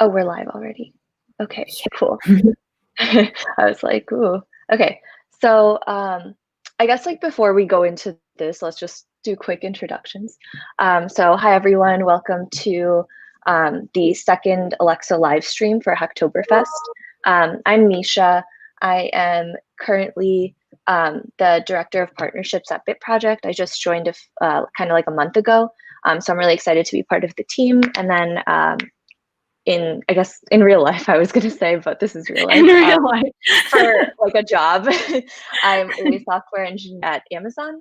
Oh, we're live already. Okay, cool. I was like, ooh, okay. So I guess like before we go into this, let's just do quick introductions. So hi everyone, welcome to the second Alexa live stream for Hacktoberfest. I'm Misha. I am currently the Director of Partnerships at Bit Project. I just joined kind of like a month ago. So I'm really excited to be part of the team. And then I guess in real life, I was going to say, but this is real life. In real life. For like a job, I'm a software engineer at Amazon,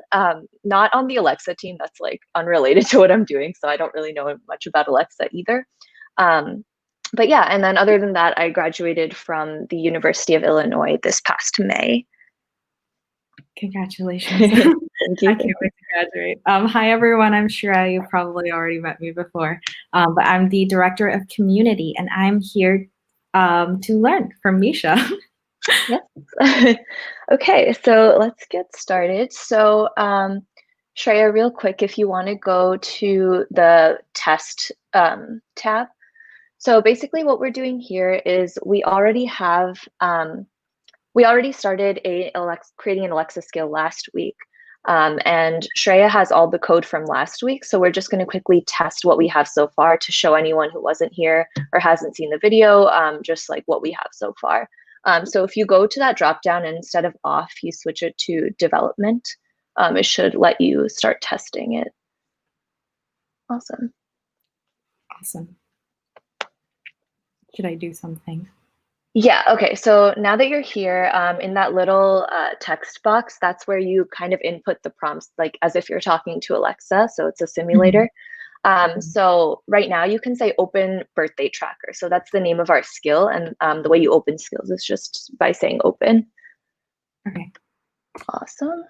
not on the Alexa team. That's like unrelated to what I'm doing. So I don't really know much about Alexa either. But yeah, and then other than that, I graduated from the University of Illinois this past May. Congratulations. Thank you. I can't wait to graduate. Hi, everyone. I'm Shreya. You've probably already met me before, but I'm the Director of Community, and I'm here to learn from Misha. Yes. Okay, so let's get started. So Shreya, real quick, if you want to go to the test tab. So basically what we're doing here is we already started creating an Alexa skill last week. And Shreya has all the code from last week. So we're just going to quickly test what we have so far to show anyone who wasn't here or hasn't seen the video, just like what we have so far. So if you go to that dropdown and instead of off, you switch it to development, it should let you start testing it. Awesome. Awesome. Should I do something? Yeah, okay, so now that you're here, in that little text box, that's where you kind of input the prompts, like as if you're talking to Alexa, so it's a simulator. So right now you can say open birthday tracker. So that's the name of our skill, and the way you open skills is just by saying open. Okay. Awesome.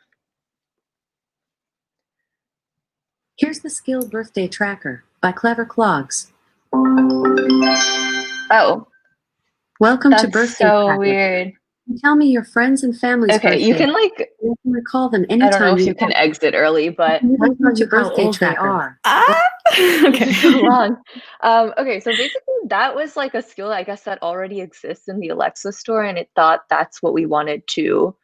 Here's the skill birthday tracker by Clever Clogs. Oh. Welcome That's to birthday so tracker. Weird. Tell me your friends and family's okay, birthday. you can like, you can recall them anytime. I don't know if you can exit early, but welcome to birthday tracker. Okay. So long. Okay, so basically that was like a skill, I guess, that already exists in the Alexa store, and it thought that's what we wanted to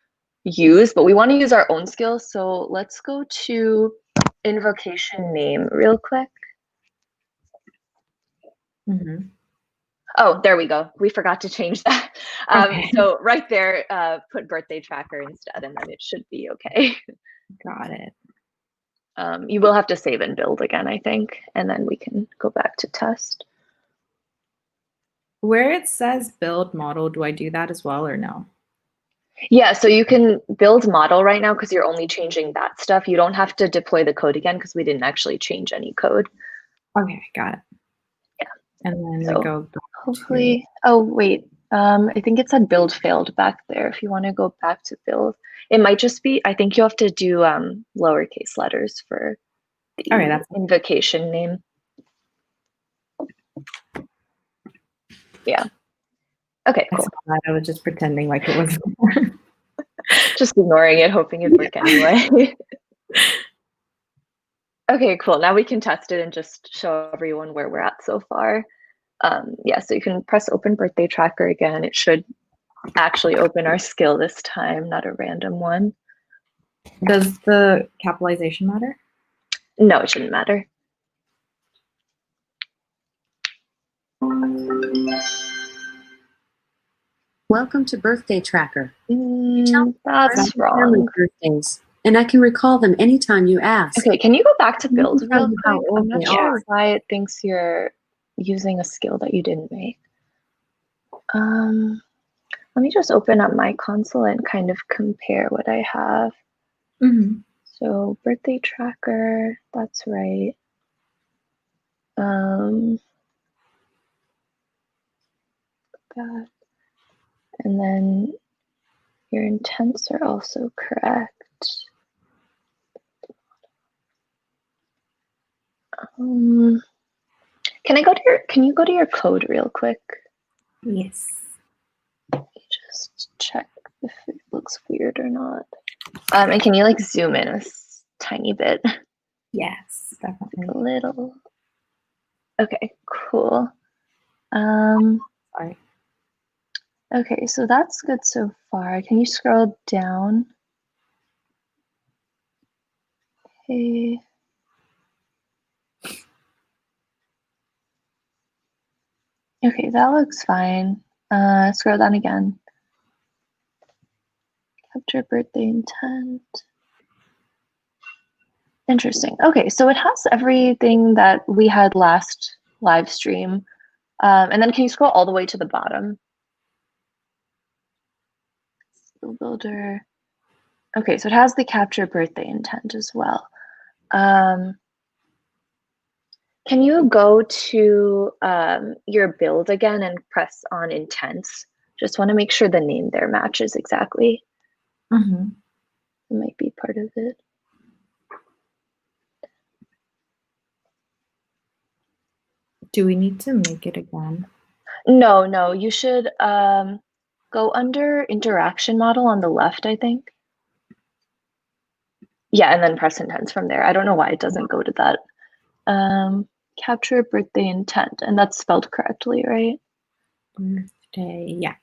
use, but we want to use our own skill. So let's go to invocation name real quick. Oh, there we go. We forgot to change that. Okay. So right there, put birthday tracker instead, and then it should be okay. Got it. You will have to save and build again, I think, and then we can go back to test. Where it says build model, do I do that as well or no? Yeah, so you can build model right now because you're only changing that stuff. You don't have to deploy the code again because we didn't actually change any code. Okay, got it. Yeah. And then so we go back hopefully, oh wait, I think it said build failed back there. If you want to go back to build, it might just be, I think you have to do lowercase letters for the invocation name. Yeah. Okay, cool. I was just pretending like it was. Just ignoring it, hoping it'd work anyway. Okay, cool. Now we can test it and just show everyone where we're at so far. Yeah, so you can press open birthday tracker again. It should actually open our skill this time, not a random one. Does the capitalization matter? No, it shouldn't matter. Welcome to birthday tracker. That's wrong. Birthdays, and I can recall them anytime you ask. Okay, can you go back to build real quick? I'm not sure why it thinks you're using a skill that you didn't make. Let me just open up my console and kind of compare what I have. So birthday tracker, that's right. That. And then your intents are also correct. Can you go to your code real quick? Yes. Just check if it looks weird or not. And can you like zoom in a tiny bit? Yes, definitely. A little. Okay, cool. Sorry. Okay, so that's good so far. Can you scroll down? Okay. Okay, that looks fine. Scroll down again. Capture birthday intent. Interesting. Okay, so it has everything that we had last live stream. And then can you scroll all the way to the bottom? Skill builder. Okay, so it has the capture birthday intent as well. Can you go to your build again and press on intents? Just want to make sure the name there matches exactly. Mm-hmm. It might be part of it. Do we need to make it again? No, you should go under interaction model on the left, I think. Yeah, and then press intents from there. I don't know why it doesn't go to that. Capture birthday intent, and that's spelled correctly, right? Birthday, yeah.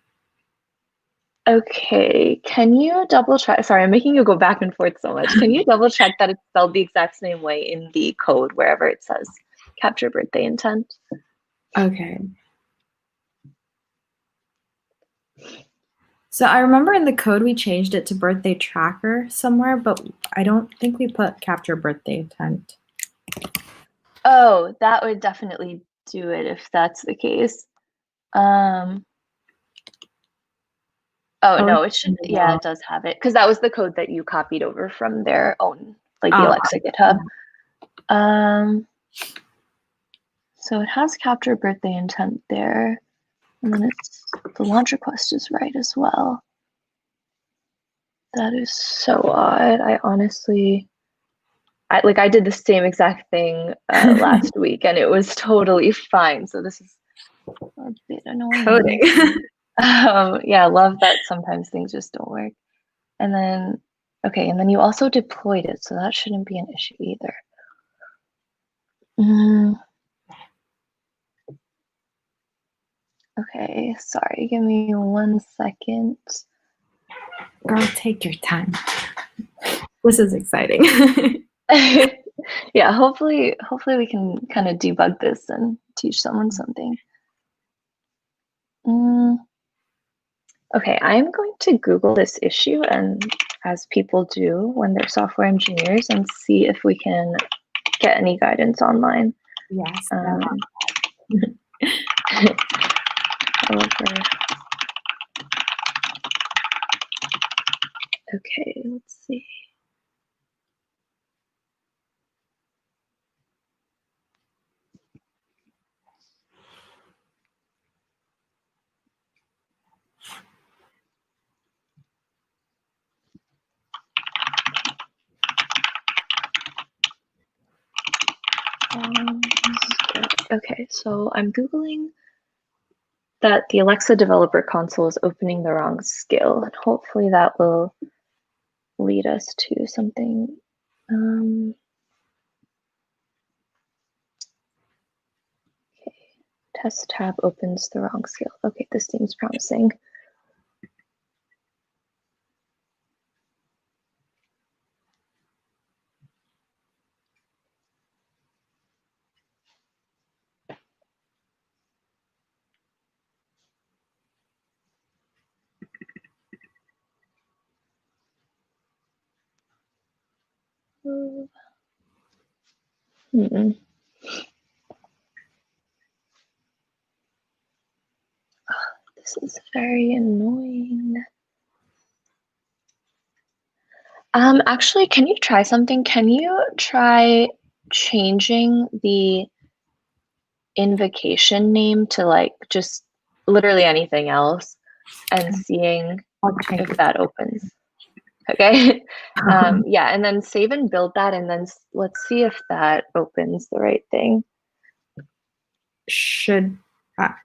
Okay, can you double check? Sorry, I'm making you go back and forth so much. Can you double check that it's spelled the exact same way in the code wherever it says capture birthday intent? Okay. So I remember in the code we changed it to birthday tracker somewhere, but I don't think we put capture birthday intent. Oh, that would definitely do it if that's the case. Oh, no, it should, yeah, it does have it, because that was the code that you copied over from their own, like the Alexa GitHub. So it has capture birthday intent there, and then it's, the launch request is right as well. That is so odd. I honestly, I did the same exact thing last week, and it was totally fine. So this is a bit annoying. Coding. Yeah, I love that sometimes things just don't work. And then, okay, and then you also deployed it, so that shouldn't be an issue either. Okay, sorry, give me 1 second. Girl, take your time. This is exciting. Yeah, hopefully we can kind of debug this and teach someone something. Okay, I'm going to Google this issue, and as people do when they're software engineers, and see if we can get any guidance online. Yes. Okay, let's see. Okay, so I'm Googling that the Alexa developer console is opening the wrong skill, and hopefully that will lead us to something. Okay, test tab opens the wrong skill. Okay, this seems promising. This is very annoying. Actually, can you try something? Can you try changing the invocation name to like just literally anything else and seeing if that opens? Okay. Yeah, and then save and build that, and then let's see if that opens the right thing.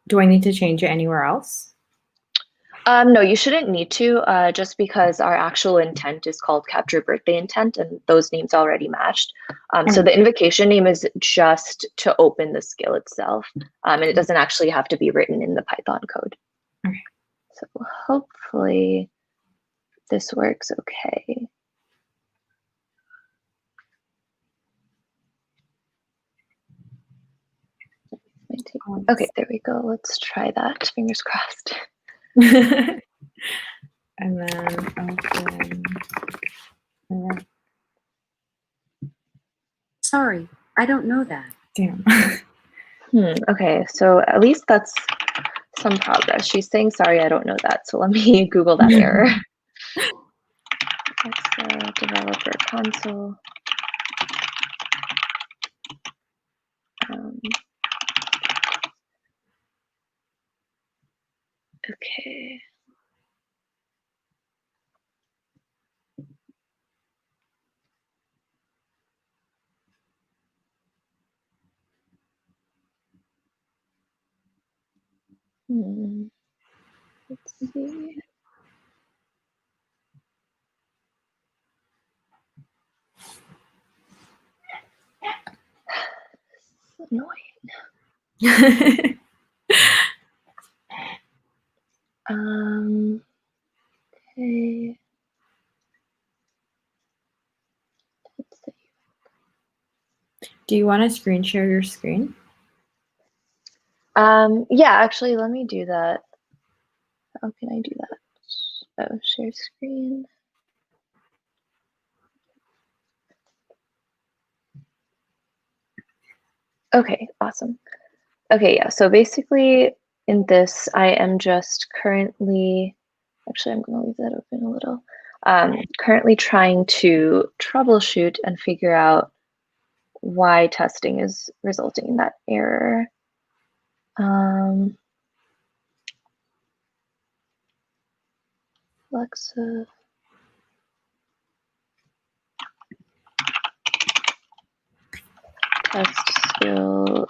Do I need to change it anywhere else? No, you shouldn't need to, just because our actual intent is called capture birthday intent, and those names already matched. So the invocation name is just to open the skill itself, and it doesn't actually have to be written in the Python code. Okay. So hopefully this works okay. Okay, there we go. Let's try that. Fingers crossed. And then open. Sorry, I don't know that. Damn. Okay, so at least that's some progress. She's saying, sorry, I don't know that. So let me Google that error. That's the developer console. Okay. Let's see. It's annoying. Okay. Let's see. Do you want to screen share your screen? Yeah, actually, let me do that. How can I do that? Oh, share screen. Okay, awesome. Okay, yeah, so basically in this, I am just currently, actually, I'm going to leave that open a little. Currently trying to troubleshoot and figure out why testing is resulting in that error. Alexa. Test skill.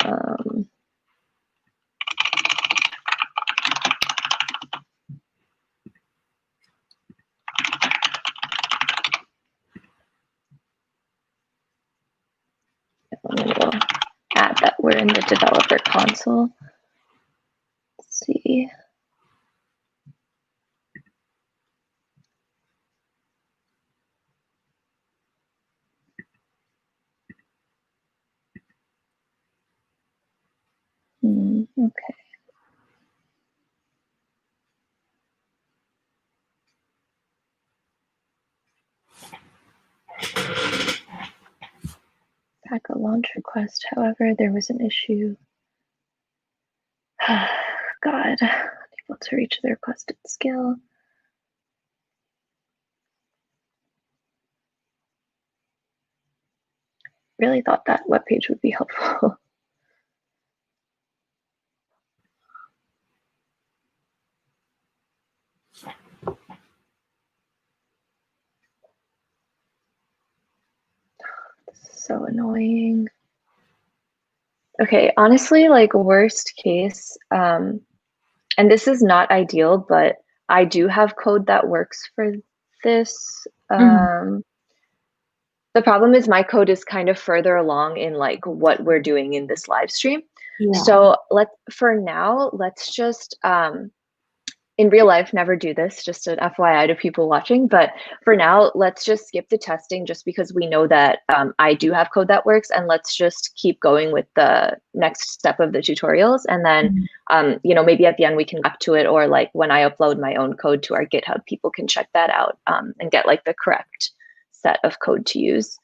We'll add that we're in the developer console. Let's see. Okay. Back a launch request. However, there was an issue. God, unable to reach the requested skill. Really thought that web page would be helpful. This is so annoying. Okay, honestly, like worst case, and this is not ideal, but I do have code that works for this. The problem is my code is kind of further along in like what we're doing in this live stream. Yeah. So for now, let's just, in real life, never do this, just an FYI to people watching. But for now, let's just skip the testing just because we know that I do have code that works, and let's just keep going with the next step of the tutorials. And then, you know, maybe at the end we can back to it, or like when I upload my own code to our GitHub, people can check that out and get like the correct set of code to use.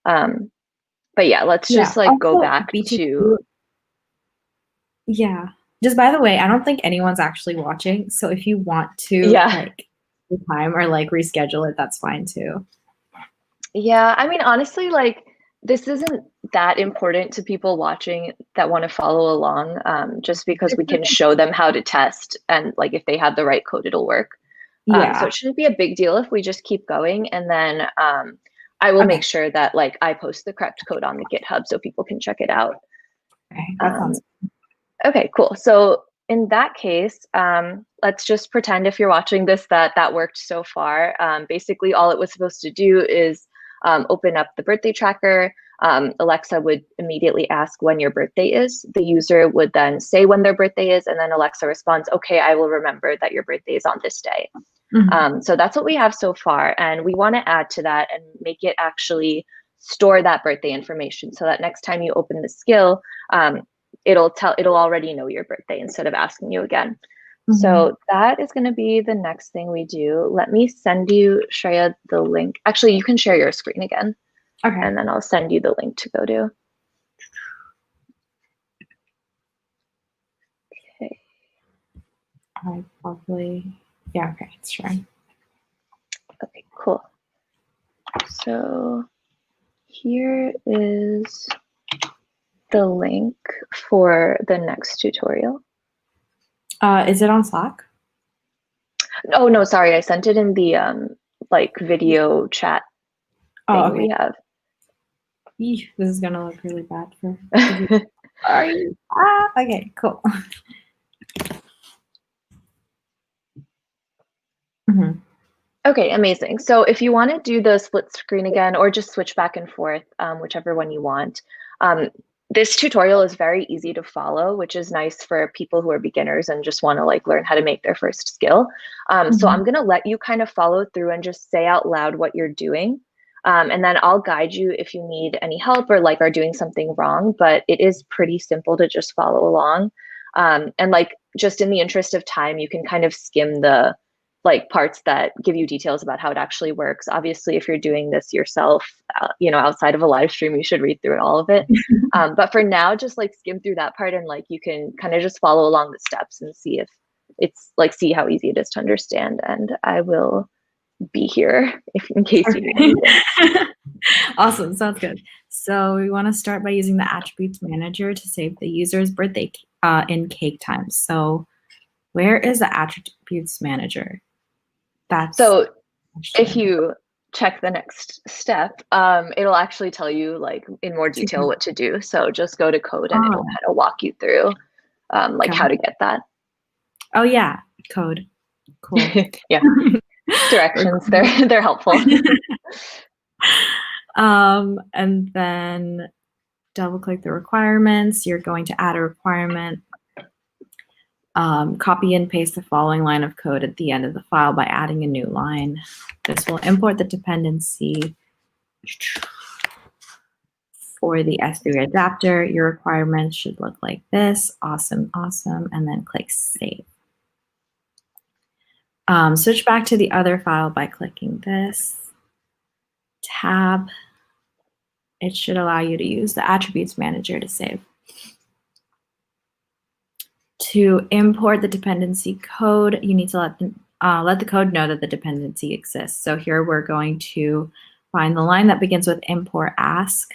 But yeah, let's just like go back to. Yeah. Just by the way, I don't think anyone's actually watching. So if you want to like time or like reschedule it, that's fine too. Yeah, I mean, honestly, like this isn't that important to people watching that want to follow along, just because we can show them how to test, and like if they have the right code, it'll work. So it shouldn't be a big deal if we just keep going, and then I will make sure that like I post the correct code on the GitHub so people can check it out. Okay, that sounds Okay, cool. So in that case, let's just pretend if you're watching this that worked so far. Basically, all it was supposed to do is open up the birthday tracker. Alexa would immediately ask when your birthday is. The user would then say when their birthday is, and then Alexa responds, okay, I will remember that your birthday is on this day. So that's what we have so far. And we want to add to that and make it actually store that birthday information so that next time you open the skill, it'll already know your birthday instead of asking you again. So that is going to be the next thing we do. Let me send you, Shreya, the link. Actually, you can share your screen again. Okay. And then I'll send you the link to go to. Okay. I probably, yeah, okay, it's sharing. Okay, cool. So here is the link for the next tutorial. Is it on Slack? Oh, no, sorry. I sent it in the like video chat thing we have. Eesh, this is gonna look really bad for sorry. Okay, cool. Okay, amazing. So if you want to do the split screen again, or just switch back and forth, whichever one you want, this tutorial is very easy to follow, which is nice for people who are beginners and just want to like learn how to make their first skill. So I'm going to let you kind of follow through and just say out loud what you're doing. And then I'll guide you if you need any help or like are doing something wrong, but it is pretty simple to just follow along. And like just in the interest of time, you can kind of skim the like parts that give you details about how it actually works. Obviously, if you're doing this yourself, outside of a live stream, you should read through all of it. But for now, just like skim through that part and like you can kind of just follow along the steps and see if it's like, see how easy it is to understand. And I will be here in case you need anything. Awesome, sounds good. So we want to start by using the attributes manager to save the user's birthday in cake time. So where is the attributes manager? So if you check the next step, it'll actually tell you like in more detail what to do. So just go to code and it'll kind of walk you through like how to get that. Oh yeah, code. Cool. Yeah. Directions, they're helpful. And then double click the requirements. You're going to add a requirement. Copy and paste the following line of code at the end of the file by adding a new line. This will import the dependency for the S3 adapter. Your requirements should look like this. Awesome, awesome. And then click save. Switch back to the other file by clicking this tab. It should allow you to use the attributes manager to save. To import the dependency code, you need to let the code know that the dependency exists. So here we're going to find the line that begins with import ask,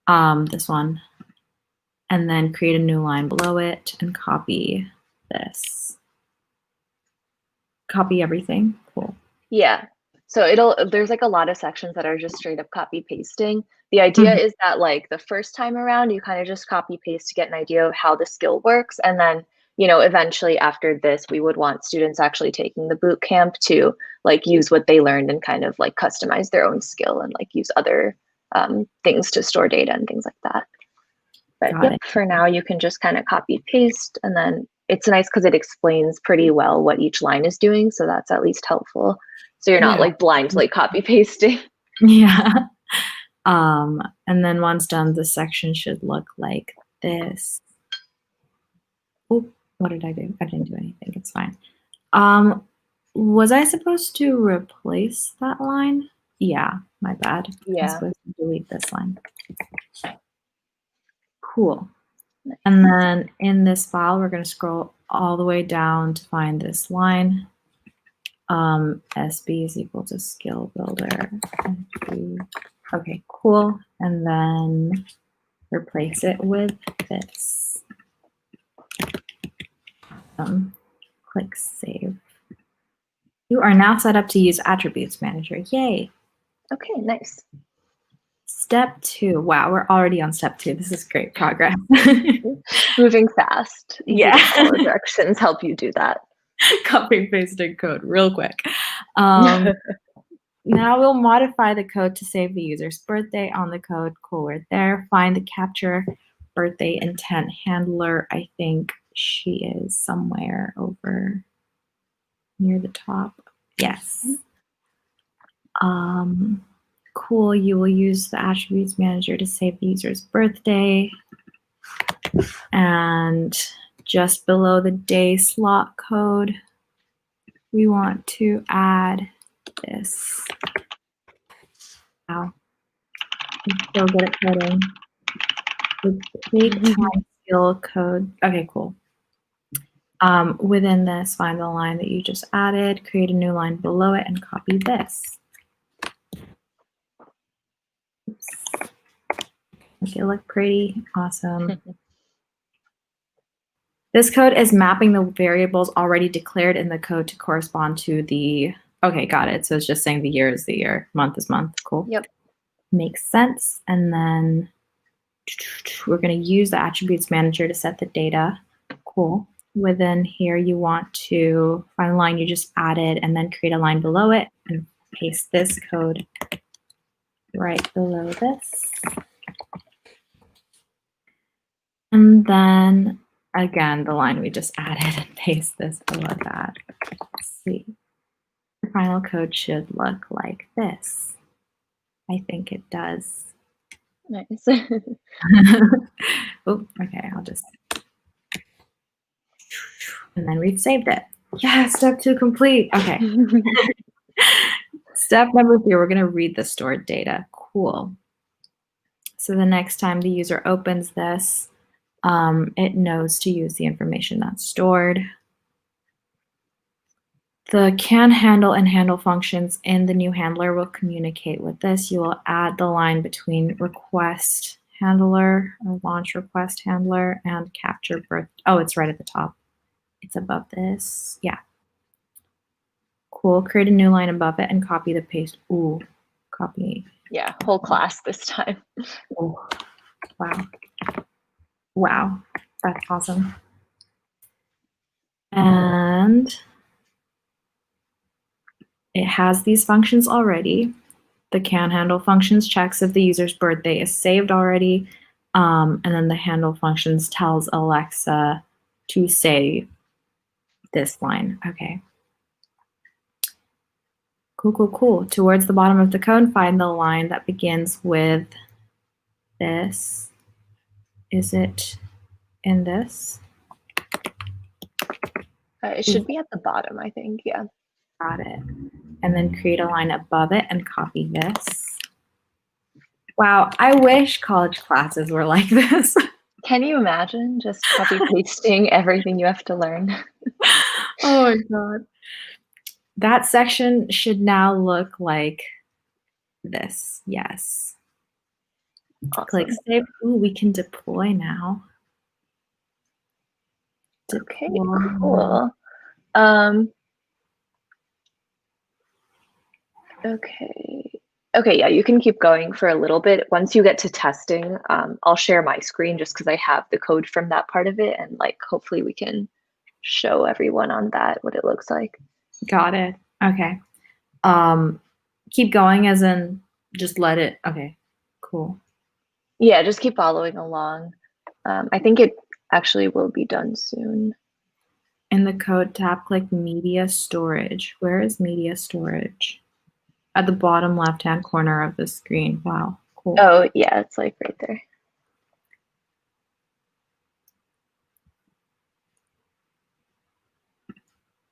this one, and then create a new line below it and copy this. Copy everything. Cool. Yeah. So there's like a lot of sections that are just straight up copy pasting. The idea is that like the first time around, you kind of just copy paste to get an idea of how the skill works. And then, eventually after this, we would want students actually taking the boot camp to like use what they learned and kind of like customize their own skill and like use other things to store data and things like that. But for now, you can just kind of copy paste, and then it's nice because it explains pretty well what each line is doing. So that's at least helpful. So you're not like blindly copy pasting. Yeah. And then once done, the section should look like this. Oh, what did I do? I didn't do anything. It's fine. Was I supposed to replace that line? Yeah, my bad. Yeah. I'm supposed to delete this line. Cool. And then in this file, we're going to scroll all the way down to find this line. SB is equal to skill builder. Okay, cool. And then replace it with this. Click save. You are now set up to use Attributes Manager. Yay. Okay, nice. Step 2. Wow, we're already on step 2. This is great progress. Moving fast. Easy Yeah. to follow directions help you do that. Copy pasting code real quick. Now we'll modify the code to save the user's birthday on the code. Cool, we're there. Find the capture birthday intent handler. I think she is somewhere over near the top. Yes. Cool, you will use the attributes manager to save the user's birthday. And just below the day slot code, we want to add this. Wow. I'm so good at coding. The take time skill code. Okay, cool. Within this, find the line that you just added, create a new line below it, and copy this. Oops. Make it look pretty. Awesome. This code is mapping the variables already declared in the code to correspond to the, okay, got it. So it's just saying the year is the year, month is month. Cool. Yep. Makes sense. And then we're going to use the attributes manager to set the data. Cool. Within here, you want to find the line you just added and then create a line below it and paste this code right below this. And then again, the line we just added and paste this below that. Let's see. The final code should look like this. I think it does. Nice. Oh, okay, I'll just. And then we've saved it. Yeah, step 2 complete. Okay. Step number 3, we're going to read the stored data. Cool. So the next time the user opens this, it knows to use the information that's stored. The can handle and handle functions in the new handler will communicate with this. You will add the line between request handler or launch request handler and capture birth. Oh, it's right at the top. It's above this. Yeah. Cool. Create a new line above it and copy the paste. Ooh, copy. Yeah, whole class this time. Ooh. Wow. Wow. That's awesome. And it has these functions already. The can handle functions checks if the user's birthday is saved already. And then the handle functions tells Alexa to say this line. Okay. Cool, cool, cool. Towards the bottom of the code, find the line that begins with this. Is it in this? It should be at the bottom, I think. Yeah. Got it. And then create a line above it and copy this. Wow, I wish college classes were like this. Can you imagine just copy pasting everything you have to learn? Oh my God. That section should now look like this. Yes. Awesome. Click save. Ooh, we can deploy now. Okay, Deploy. cool. Okay, yeah, you can keep going for a little bit. Once you get to testing, I'll share my screen just because I have the code from that part of it, and like hopefully we can show everyone on that what it looks like. Got it. Okay. Keep going as in just let it. Okay, cool. Yeah, just keep following along. I think it actually will be done soon. In the code tab, click media storage. Where is media storage? At the bottom left-hand corner of the screen. Wow, cool. Oh, yeah, it's like right there.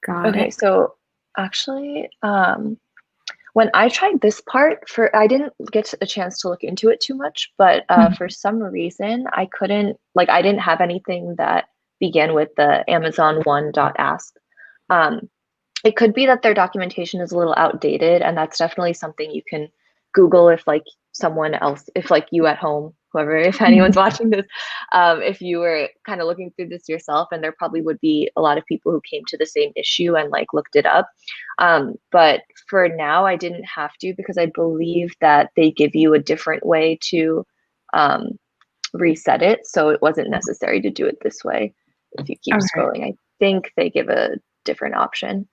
Got Okay, it. so actually, when I tried this part, I didn't get a chance to look into it too much, but for some reason, I didn't have anything that began with the Amazon1.asp. It could be that their documentation is a little outdated, and that's definitely something you can Google if like someone else, if like you at home whoever, if anyone's watching this, if you were kind of looking through this yourself, and there probably would be a lot of people who came to the same issue and like looked it up. But for now, I didn't have to because I believe that they give you a different way to reset it. So it wasn't necessary to do it this way. If you keep scrolling, I think they give a different option.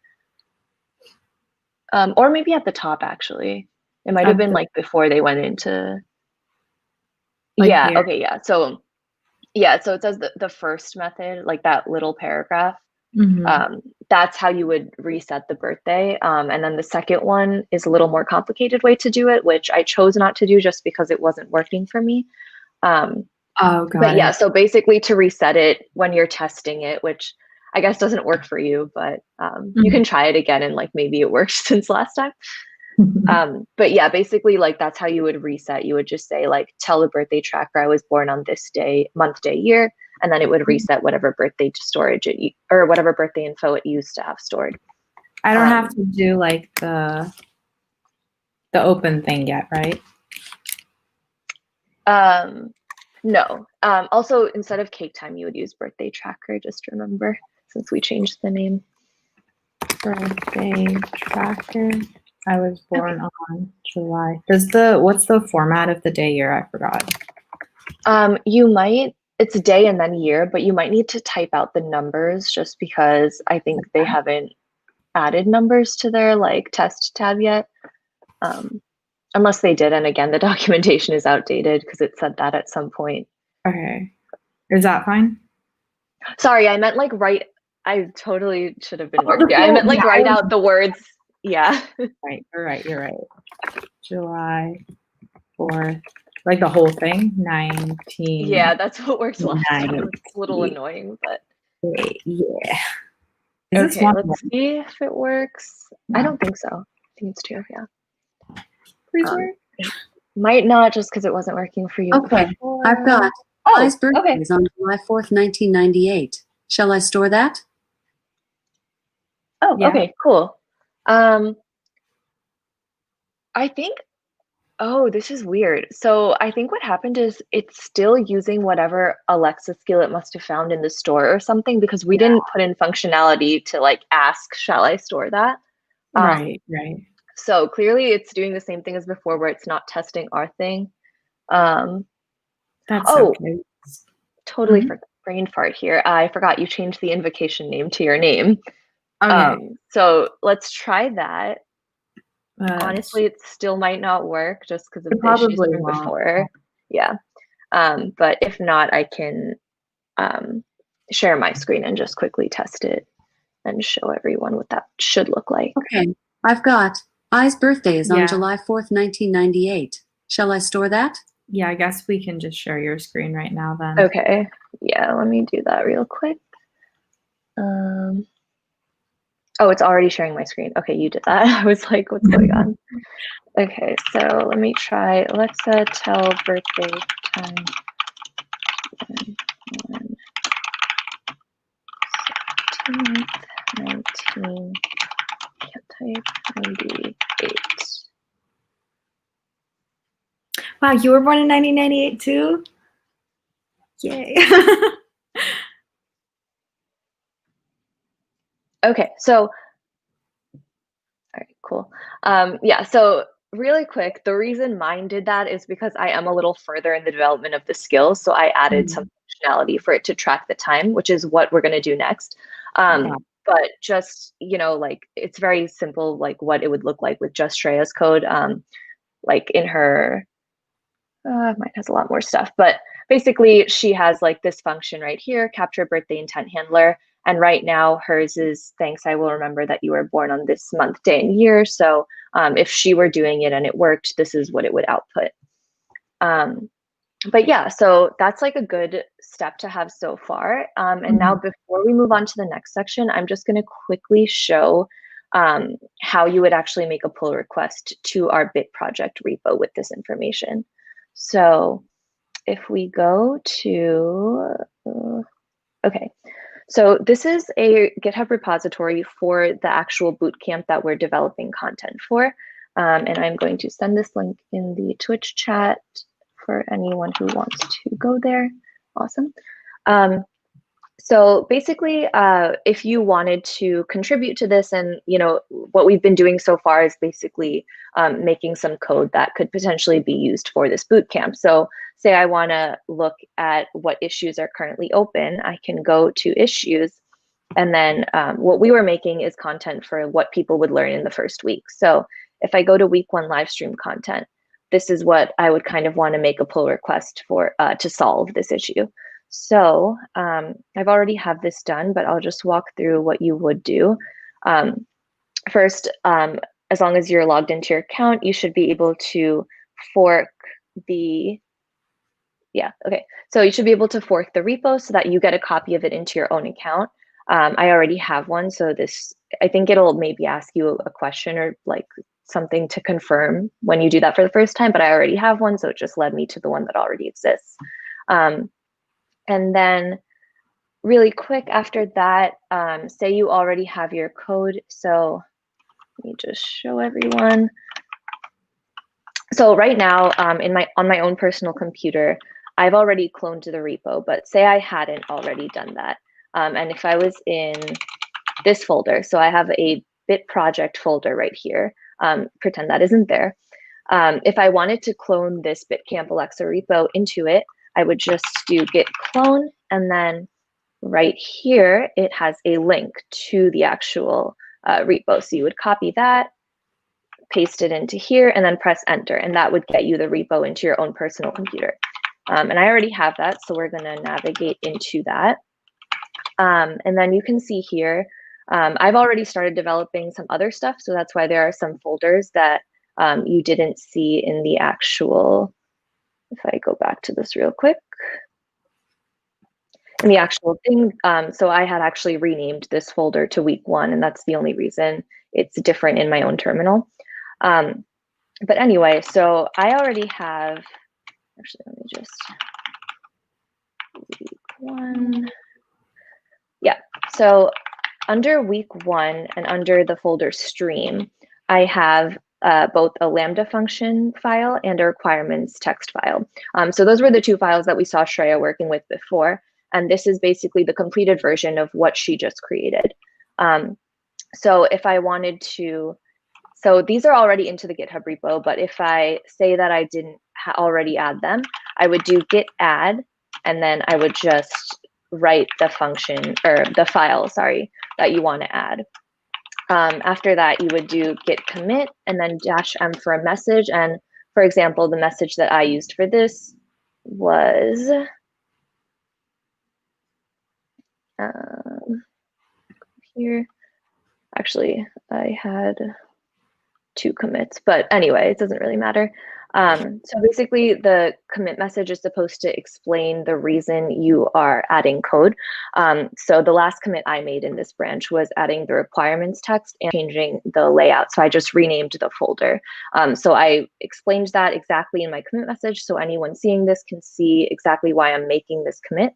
Or maybe at the top, actually. It might have been like before they went into. Like yeah, here? Okay, yeah. So yeah, so it says the first method, like that little paragraph, that's how you would reset the birthday. And then the second one is a little more complicated way to do it, which I chose not to do just because it wasn't working for me. But yeah, so basically to reset it when you're testing it, which I guess doesn't work for you, but you can try it again and like maybe it worked since last time. But yeah, basically like that's how you would reset. You would just say like, tell the birthday tracker I was born on this day, month, day, year, and then it would reset whatever birthday storage or whatever birthday info it used to have stored. I don't have to do like the open thing yet, right? No. Also, instead of cake time, you would use birthday tracker, just remember, since we changed the name. Birthday tracker. I was born on July. What's the format of the day year? I forgot. It's day and then year, but you might need to type out the numbers just because I think they haven't added numbers to their like test tab yet. Unless they did, and again, the documentation is outdated because it said that at some point. Okay. Is that fine? Sorry, I meant like I totally should have been working. I meant like write out the words. Yeah. Right, you're right. July 4th. Like the whole thing? 19. Yeah, that's what works last time. It's a little annoying, but. Yeah. Okay, let's see if it works. I don't think so. I think it's 2, yeah. Please work. Might not just because it wasn't working for you. Okay, before. I've got I's birthday is on July 4th, 1998. Shall I store that? Oh, yeah. Okay, cool. I think, this is weird. So I think what happened is it's still using whatever Alexa skill it must have found in the store or something because we didn't put in functionality to like ask, shall I store that? Right. So clearly it's doing the same thing as before where it's not testing our thing. That's okay. Totally brain fart here. I forgot you changed the invocation name to your name. Okay. So let's try that. Honestly, it still might not work just because of the issues from before. Yeah. But if not, I can share my screen and just quickly test it and show everyone what that should look like. Okay. I've got I's birthday is on July 4th, 1998. Shall I store that? Yeah, I guess we can just share your screen right now then. Okay. Yeah, let me do that real quick. It's already sharing my screen. Okay, you did that. I was like, what's going on? Okay, so let me try Alexa, tell birthday time. 19, can't type, 98. Wow, you were born in 1998 too? Yay. Okay, so, all right, cool. Yeah, so really quick, the reason mine did that is because I am a little further in the development of the skills, so I added some functionality for it to track the time, which is what we're going to do next. But just, like, it's very simple, like what it would look like with just Shreya's code. Like in her, mine has a lot more stuff, but basically she has like this function right here, capture birthday intent handler. And right now hers is, thanks, I will remember that you were born on this month, day, and year. So if she were doing it and it worked, this is what it would output. But yeah, so that's like a good step to have so far. And now before we move on to the next section, I'm just going to quickly show how you would actually make a pull request to our Bit project repo with this information. So if we go to, okay. So this is a GitHub repository for the actual bootcamp that we're developing content for. And I'm going to send this link in the Twitch chat for anyone who wants to go there. Awesome. So basically, if you wanted to contribute to this, and what we've been doing so far is basically making some code that could potentially be used for this bootcamp. So say I want to look at what issues are currently open, I can go to issues, and then what we were making is content for what people would learn in the first week. So if I go to week 1 live stream content, this is what I would kind of want to make a pull request for to solve this issue. So I've already have this done, but I'll just walk through what you would do. First, as long as you're logged into your account, you should be able to fork the, So you should be able to fork the repo so that you get a copy of it into your own account. I already have one, so I think it'll maybe ask you a question or like something to confirm when you do that for the first time, but I already have one, so it just led me to the one that already exists. And then really quick after that, say you already have your code. So let me just show everyone. So right now, on my own personal computer, I've already cloned to the repo, but say I hadn't already done that. And if I was in this folder, so I have a bit project folder right here, pretend that isn't there. If I wanted to clone this Bitcamp Alexa repo into it, I would just do git clone, and then right here, it has a link to the actual repo. So you would copy that, paste it into here, and then press enter, and that would get you the repo into your own personal computer. And I already have that, so we're going to navigate into that. And then you can see here, I've already started developing some other stuff, so that's why there are some folders that you didn't see in the actual. If I go back to this real quick, in the actual thing, so I had actually renamed this folder to week 1, and that's the only reason it's different in my own terminal. But anyway, so I already have, actually, let me just, week 1. Yeah, so under week 1 and under the folder stream, I have both a Lambda function file and a requirements text file. So those were the 2 files that we saw Shreya working with before. And this is basically the completed version of what she just created. So if I wanted to, so these are already into the GitHub repo, but if I say that I didn't already add them, I would do Git Add, and then I would just write the function, or the file, sorry, that you want to add. After that, you would do git commit and then -m for a message. And for example, the message that I used for this was here. Actually, I had 2 commits, but anyway, it doesn't really matter. So basically, the commit message is supposed to explain the reason you are adding code. So the last commit I made in this branch was adding the requirements text and changing the layout. So I just renamed the folder. So I explained that exactly in my commit message, so anyone seeing this can see exactly why I'm making this commit.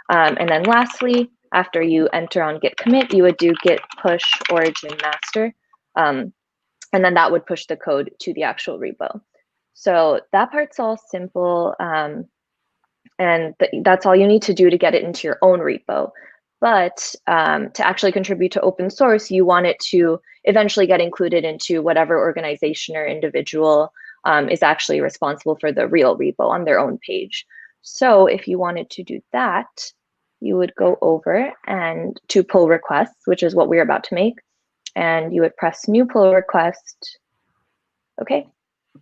And then lastly, after you enter on git commit, you would do git push origin master. And then that would push the code to the actual repo. So that part's all simple, and that's all you need to do to get it into your own repo. But to actually contribute to open source, you want it to eventually get included into whatever organization or individual is actually responsible for the real repo on their own page. So if you wanted to do that, you would go over and to pull requests, which is what we're about to make. And you would press new pull request. Okay.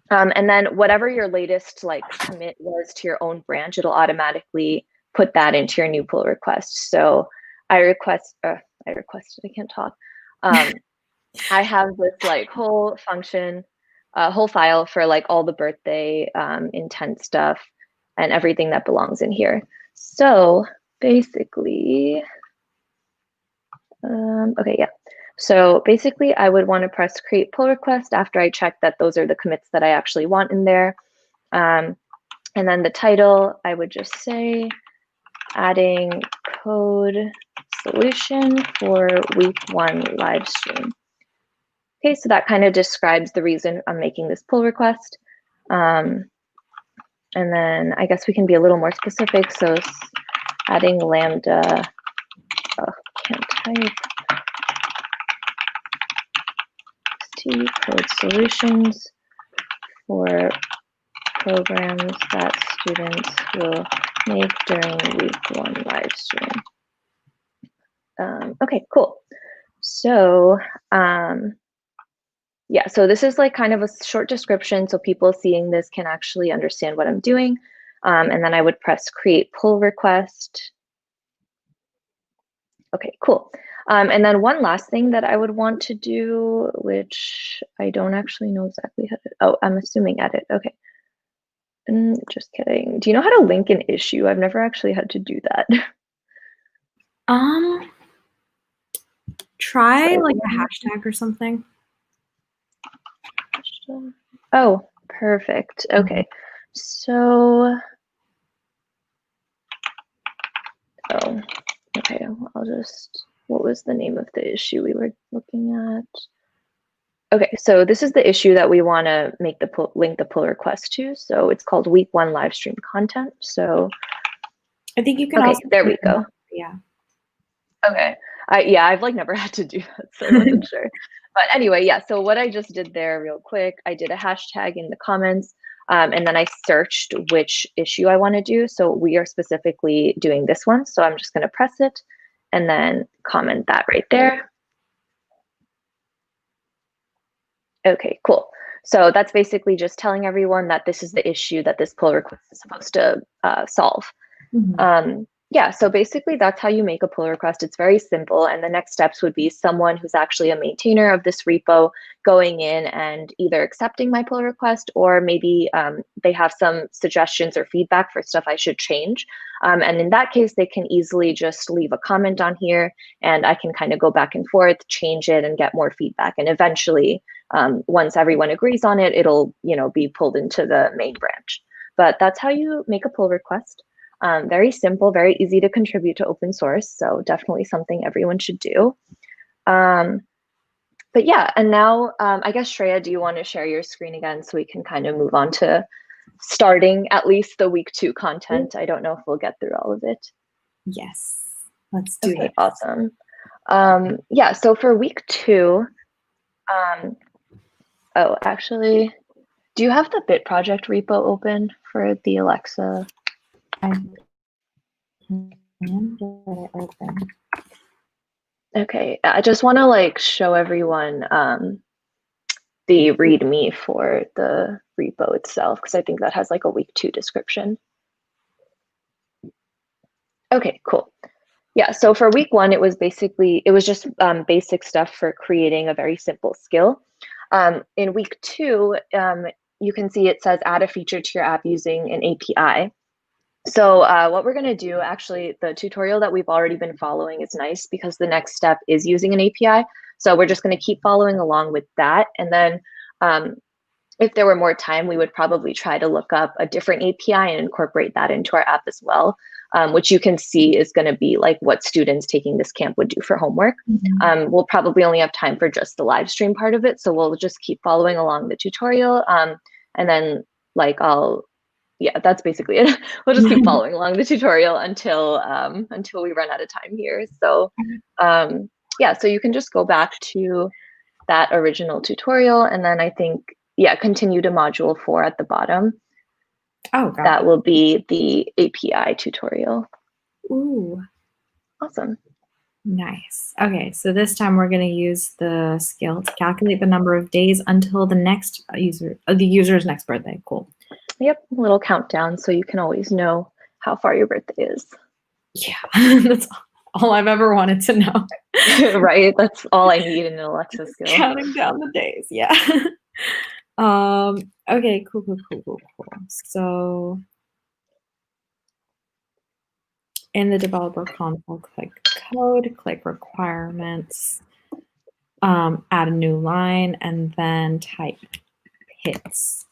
And then whatever your latest commit was to your own branch, it'll automatically put that into your new pull request. So I can't talk. I have this whole function, whole file for all the birthday intent stuff and everything that belongs in here. So basically, okay, yeah. So basically, I would want to press create pull request after I check that those are the commits that I actually want in there. And then the title, I would just say adding code solution for week 1 live stream. Okay, so that kind of describes the reason I'm making this pull request. And then I guess we can be a little more specific. So adding lambda, can't type, T code solutions for programs that students will make during week 1 live stream. Okay, cool. So yeah, so this is like kind of a short description so people seeing this can actually understand what I'm doing. And then I would press create pull request. Okay, cool. And then one last thing that I would want to do, which I don't actually know exactly how to, oh, I'm assuming edit, okay. Just kidding. Do you know how to link an issue? I've never actually had to do that. Try like a hashtag or something. Oh, perfect. Okay. So, oh, okay. I'll just, what was the name of the issue we were looking at? Okay, so this is the issue that we want to make the link the pull request to. So it's called week 1 live stream content. So I think you can okay, also there we go. Yeah. Okay. Yeah, I've like never had to do that, so I wasn't sure. But anyway, yeah, so what I just did there real quick, I did a hashtag in the comments, and then I searched which issue I want to do. So we are specifically doing this one. So I'm just going to press it and then comment that right there. Okay, cool. So that's basically just telling everyone that this is the issue that this pull request is supposed to solve. Yeah, so basically that's how you make a pull request. It's very simple. And the next steps would be someone who's actually a maintainer of this repo going in and either accepting my pull request, or maybe they have some suggestions or feedback for stuff I should change. And in that case, they can easily just leave a comment on here and I can kind of go back and forth, change it and get more feedback. And eventually, once everyone agrees on it, it'll be pulled into the main branch. But that's how you make a pull request. Very simple, very easy to contribute to open source. So definitely something everyone should do. But yeah, and now I guess, Shreya, do you want to share your screen again so we can kind of move on to starting at least the week 2 content? I don't know if we'll get through all of it. Yes, let's do it. Awesome. Yeah, so for week 2, oh, actually, do you have the Bit project repo open for the Alexa? Okay, I just want to like show everyone the Readme for the repo itself, because I think that has like a week 2 description. Okay, cool. Yeah, so for week 1, it was just basic stuff for creating a very simple skill. In week 2, you can see it says add a feature to your app using an API. So what we're going to do, actually, the tutorial that we've already been following is nice because the next step is using an API. So we're just going to keep following along with that. And then if there were more time, we would probably try to look up a different API and incorporate that into our app as well, which you can see is going to be like what students taking this camp would do for homework. We'll probably only have time for just the live stream part of it. So we'll just keep following along the tutorial. And then like yeah, that's basically it. We'll just keep following along the tutorial until we run out of time here. So yeah, so you can just go back to that original tutorial, and then I think, yeah, continue to module 4 at the bottom. Oh, God. That will be the API tutorial. Ooh. Awesome. Nice. Okay, so this time we're going to use the skill to calculate the number of days until the next the user's next birthday. Cool. Yep, a little countdown so you can always know how far your birthday is. Yeah, that's all I've ever wanted to know. Right, that's all I need in an Alexa skill. Counting down the days, yeah. Okay, cool. So in the developer console, click code, click requirements, add a new line, and then type PITs.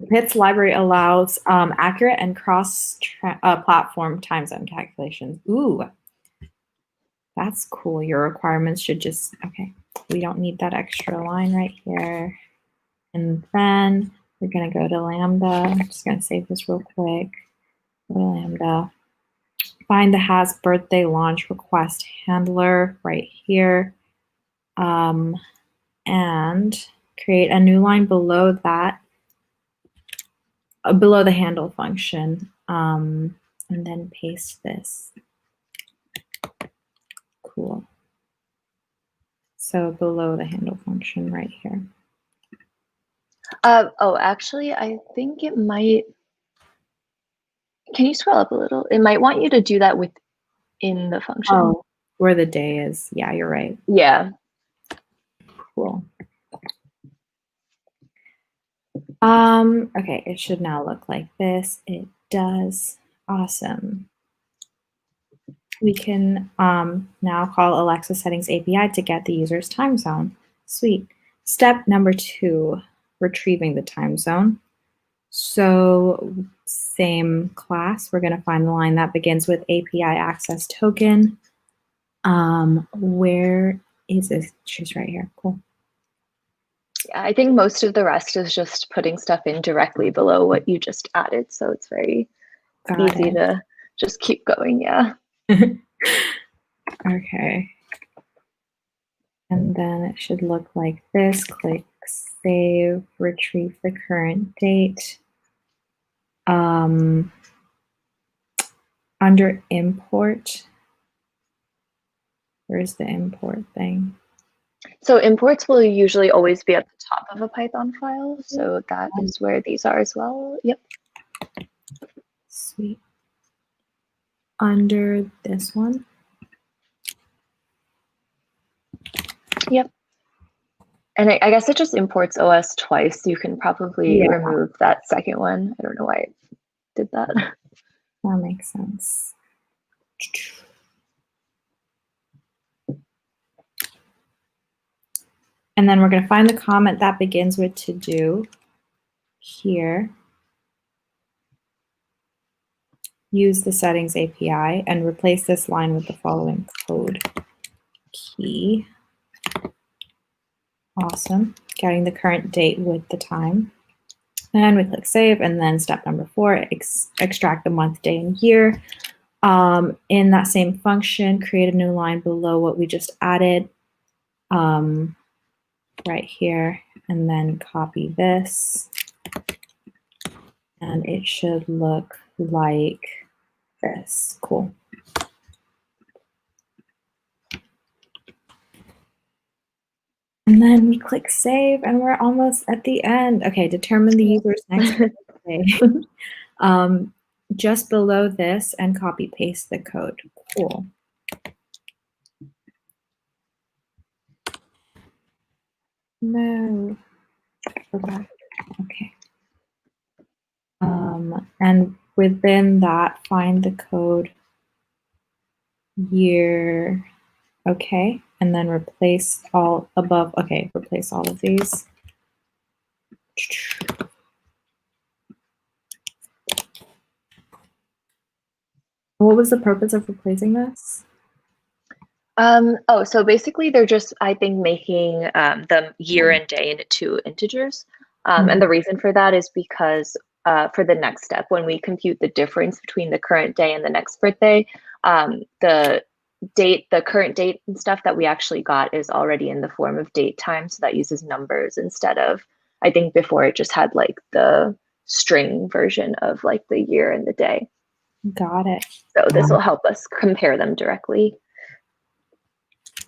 The PITs library allows accurate and cross-platform time zone calculations. Ooh, that's cool. Your requirements should just, okay, we don't need that extra line right here. And then we're going to go to Lambda. I'm just going to save this real quick. Go to Lambda. Find the has birthday launch request handler right here. And create a new line below that, below the handle function. And then paste this. Cool. So below the handle function right here. Oh, actually, I think it might. Can you scroll up a little? It might want you to do that within the function. Oh, where the day is. Yeah, you're right. Yeah. Cool. Okay, it should now look like this. It does. Awesome. We can now call Alexa Settings API to get the user's time zone. Sweet. Step number 2, retrieving the time zone. So same class, we're going to find the line that begins with API access token. Where is this? She's right here. Cool. Yeah, I think most of the rest is just putting stuff in directly below what you just added. So it's very easy to just keep going. Yeah. Okay. And then it should look like this. Click save, retrieve the current date. Under import, where's the import thing? So imports will usually always be at the top of a Python file. So that is where these are as well. Yep. Sweet. Under this one? Yep. And I guess it just imports OS twice. You can probably remove that second one. I don't know why it did that. That makes sense. And then we're going to find the comment that begins with to do here. Use the settings API and replace this line with the following code key. Awesome. Getting the current date with the time. And we click save, and then step number 4, extract the month, day, and year. In that same function, create a new line below what we just added right here, and then copy this. And it should look like this. Cool. And then we click save, and we're almost at the end. Okay, determine the user's next birthday. Just below this, and copy paste the code. Cool. No. Okay. Okay. And within that, find the code year. Okay. And then replace all above. Okay. Replace all of these. What was the purpose of replacing this? Oh, so basically they're just, I think, making the year and day into 2 integers. And the reason for that is because for the next step, when we compute the difference between the current day and the next birthday, the current date and stuff that we actually got is already in the form of date time. So that uses numbers instead of, I think before it just had like the string version of like the year and the day. Got it. So this will help us compare them directly.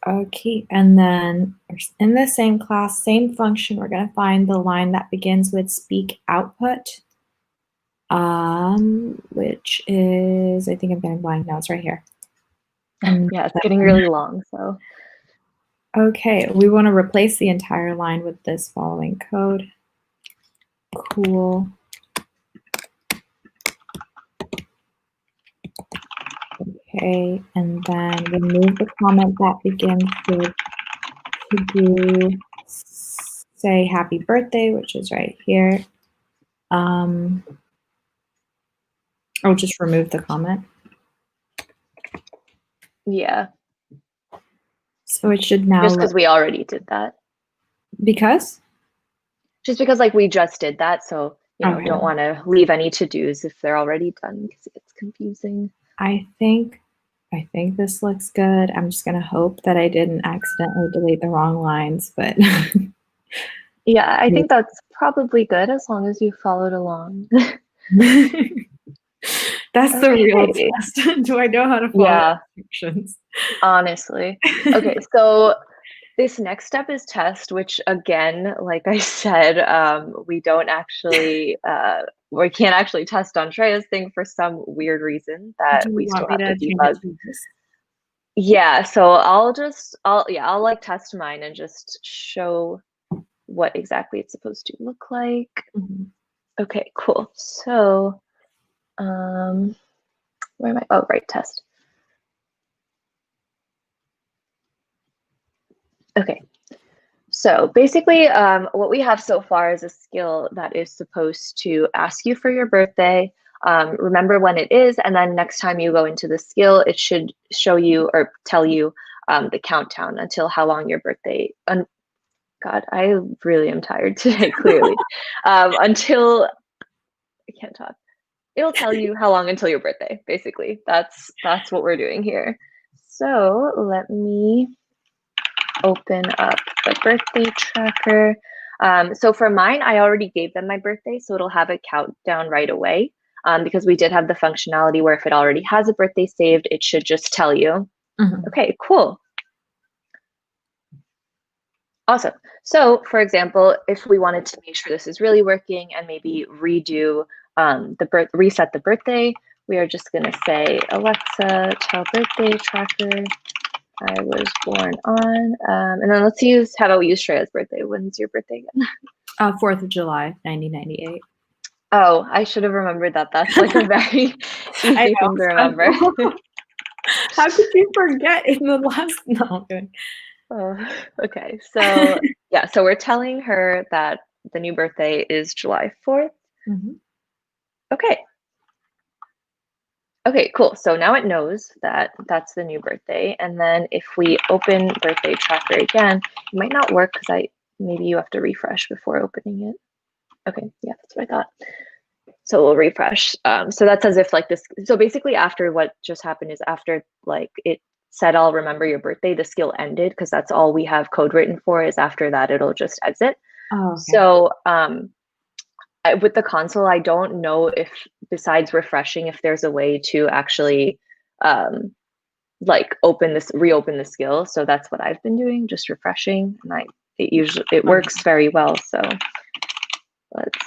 Okay, and then in the same class, same function, we're going to find the line that begins with speak output, which is, I think I'm getting blank now, it's right here. Yeah, it's getting really long, so. Okay, we want to replace the entire line with this following code. Cool. Okay, and then remove the comment that begins with to do, say happy birthday, which is right here. Oh, just remove the comment. Yeah. So it should now just because we already did that. Because? Just because like we just did that, so you know, Okay. don't want to leave any to-dos if they're already done because it gets confusing. I think this looks good. I'm just gonna hope that I didn't accidentally delete the wrong lines, but Yeah, I think that's probably good as long as you followed along. that's the real Okay. test. Do I know how to follow instructions? Honestly. Okay, so this next step is test, which again, like I said, we don't actually, we can't actually test on Shreya's thing for some weird reason that Do you we want still me have to to change debug. it to this? Yeah, so I'll like test mine and just show what exactly it's supposed to look like. Mhm. Okay, cool. So, where am I? Oh, right, test. Okay, so basically what we have so far is a skill that is supposed to ask you for your birthday, remember when it is, and then next time you go into the skill, it should show you or tell you the countdown until how long your birthday, God, I really am tired today, clearly. Until, I can't talk. It'll tell you how long until your birthday, basically. That's what we're doing here. So let me open up the birthday tracker. So for mine, I already gave them my birthday, so it'll have a countdown right away because we did have the functionality where if it already has a birthday saved, it should just tell you. Mhm. Okay, cool. Awesome. So for example, if we wanted to make sure this is really working and maybe redo reset the birthday, we are just going to say, Alexa, tell birthday tracker I was born on. And then let's use, how about we use Shreya's birthday? When's your birthday again? 4th of July, 1998. Oh, I should have remembered that. That's like a very easy thing to remember. How could you forget in the last? No, good. Okay, so yeah, so we're telling her that the new birthday is July 4th. Mhm. Okay. Okay, cool. So now it knows that that's the new birthday. And then if we open birthday tracker again, it might not work because maybe you have to refresh before opening it. Okay, yeah, that's what I thought. So we'll refresh. So that's as if like this. So basically after what just happened is after like it said, I'll remember your birthday, the skill ended because that's all we have code written for is after that, it'll just exit. Oh, okay. So with the console, I don't know if besides refreshing, if there's a way to actually like reopen the skill. So that's what I've been doing, just refreshing, and it works very well. So let's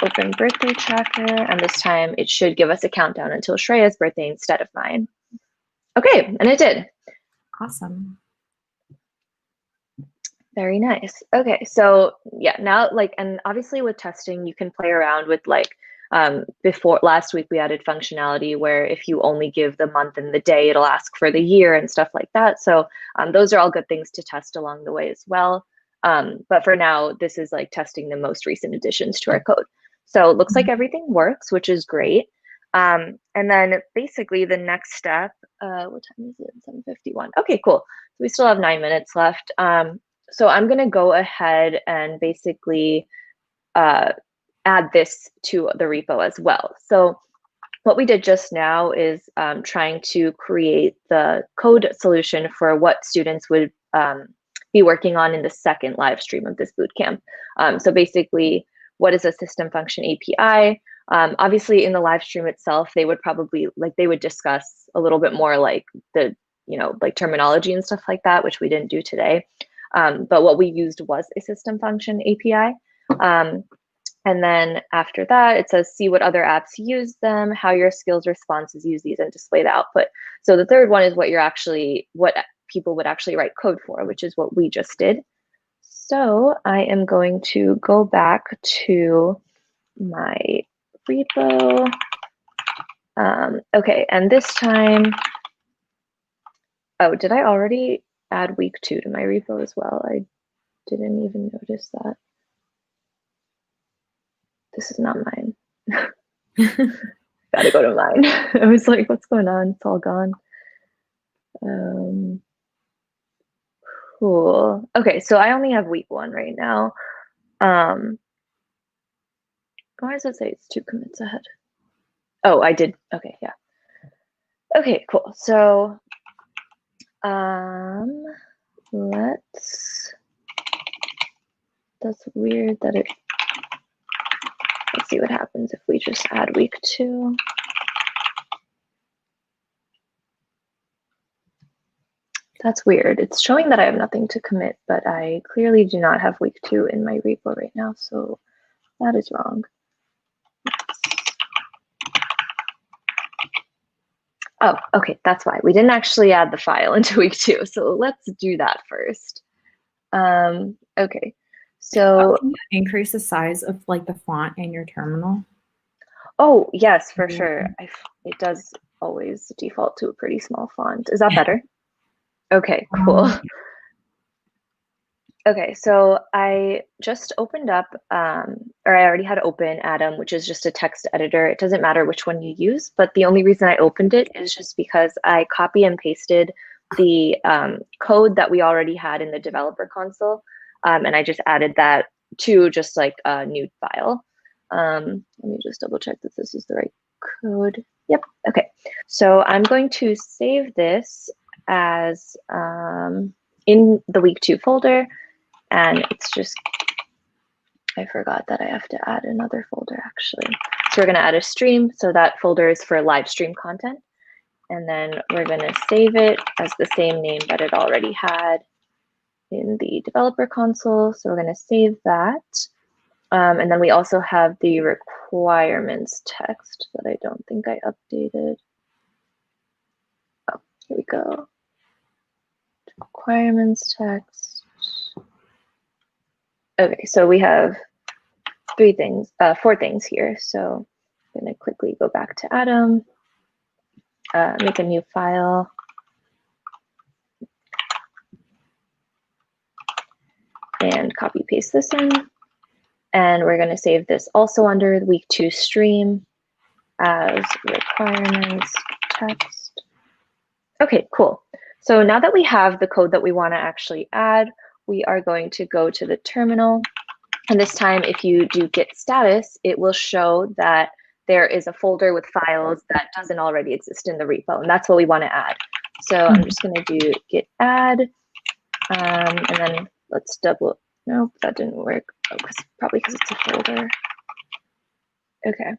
open birthday tracker, and this time it should give us a countdown until Shreya's birthday instead of mine. Okay, and it did. Awesome. Very nice. Okay, so yeah, now like, and obviously with testing, you can play around with like, before last week we added functionality where if you only give the month and the day, it'll ask for the year and stuff like that. So those are all good things to test along the way as well. But for now, this is like testing the most recent additions to our code. So it looks like everything works, which is great. And then basically the next step, what time is it? 7:51. Okay, cool. So we still have 9 minutes left. So I'm going to go ahead and basically add this to the repo as well. So what we did just now is trying to create the code solution for what students would be working on in the second live stream of this bootcamp. So basically, what is a system function API? Obviously, in the live stream itself, they would probably they would discuss a little bit more like the like terminology and stuff like that, which we didn't do today. But what we used was a system function API. And then after that, it says, see what other apps use them, how your skills responses use these, and display the output. So the third one is what people would actually write code for, which is what we just did. So I am going to go back to my repo. Okay, and this time, oh, did I already add week 2 to my repo as well? I didn't even notice that. This is not mine. Gotta go to mine. I was like, what's going on? It's all gone. Cool. Okay, so I only have week 1 right now. Why does it say it's 2 commits ahead? Oh, I did. Okay, yeah. Okay, cool. So that's weird that let's see what happens if we just add week 2. That's weird. It's showing that I have nothing to commit, but I clearly do not have week 2 in my repo right now, so that is wrong. Oh, okay, that's why. We didn't actually add the file into week 2, so let's do that first. Okay, so increase the size of like the font in your terminal. Oh, yes, for sure. It does always default to a pretty small font. Is that better? Okay, cool. Okay, so I just opened up, or I already had open Atom, which is just a text editor. It doesn't matter which one you use, but the only reason I opened it is just because I copy and pasted the code that we already had in the developer console, and I just added that to just like a new file. Let me just double check that this is the right code. Yep, okay. So I'm going to save this as in the week 2 folder. And it's just, I forgot that I have to add another folder actually. So we're gonna add a stream. So that folder is for live stream content. And then we're gonna save it as the same name that it already had in the developer console. So we're gonna save that. And then we also have the requirements text that I don't think I updated. Oh, here we go. Requirements text. Okay, so we have 4 things here. So I'm going to quickly go back to Atom, make a new file. And copy paste this in. And we're going to save this also under the week 2 stream as requirements text. Okay, cool. So now that we have the code that we want to actually add, we are going to go to the terminal. And this time, if you do git status, it will show that there is a folder with files that doesn't already exist in the repo. And that's what we want to add. So I'm just going to do git add. And then let's double. Nope, that didn't work. Oh, probably because it's a folder. Okay.